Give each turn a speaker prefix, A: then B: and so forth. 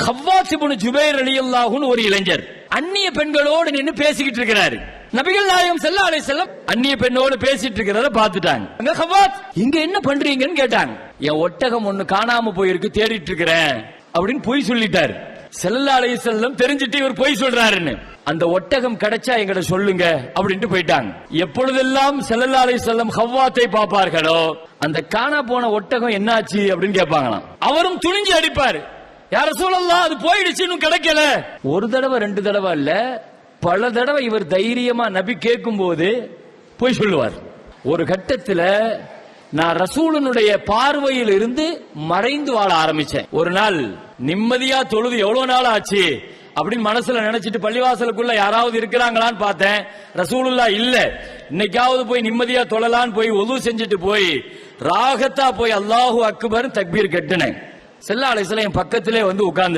A: ஹவ்வாஸ் இப்னு ஜுபைர் ரலியல்லாஹு ஒரு இளைஞர் அந்நிய பெண்களோடு நின்னு பேசிக்கிட்டு இருக்கிறாரு. நபிகள் நாயகம் ஸல்லல்லாஹு அலைஹி வஸல்லம் அந்நிய பெண்ணோடு பேசிட்டு இருக்கிறத பார்த்துட்டாங்க. ஹவ்வாஸ் இங்க என்ன பண்றீங்கன்னு கேட்டாங்க. என் ஒட்டகம் ஒண்ணு காணாம போயிருக்கு, தேடிட்டு இருக்கிறேன் அப்படின்னு பொய் சொல்லிட்டாரு. ஸல்லல்லாஹு அலைஹி வஸல்லம் தெரிஞ்சிட்டு இவர் பொய் சொல்றாருன்னு, அந்த ஒட்டகம் கிடைச்சா எங்கிட்ட சொல்லுங்க அப்படின்ட்டு போயிட்டாங்க. எப்பொழுதெல்லாம் ஸல்லல்லாஹு அலைஹி வஸல்லம் ஹவ்வாத்தை பார்ப்பார்களோ அந்த காணா போன ஒட்டகம் என்னாச்சு அப்படின்னு கேட்பாங்களாம். அவரும் துணிஞ்சு அடிப்பாரு, யா ரசூலல்லாஹ் அது போயிடுச்சு, இன்னும் கிடைக்கல. ஒரு தடவை ரெண்டு தடவை இல்ல, பல தடவை இவர் தைரியமா நபி கேட்கும் போது போய் சொல்லுவார். ஒரு கட்டத்துல நான் ரசூலுடைய பார்வையில் இருந்து மறைந்து வாழ ஆரம்பிச்சேன். ஒரு நாள் நிம்மதியா தொழுது எவ்வளவு நாள் ஆச்சு அப்படின்னு மனசுல நினைச்சிட்டு பள்ளிவாசலுக்குள்ள யாராவது இருக்கிறாங்களான்னு பார்த்தேன். ரசூலுல்லாஹ் இல்ல. இன்னைக்காவது போய் நிம்மதியா தொழலான்னு போய் ஒது செஞ்சுட்டு போய் ராகத்தா போய் அல்லாஹு அக்பர் தக்பீர் கட்டினேன். ஸல்லல்லாஹு அலைஹி வஸல்லம் பக்கத்திலே வந்து உட்கார்ந்து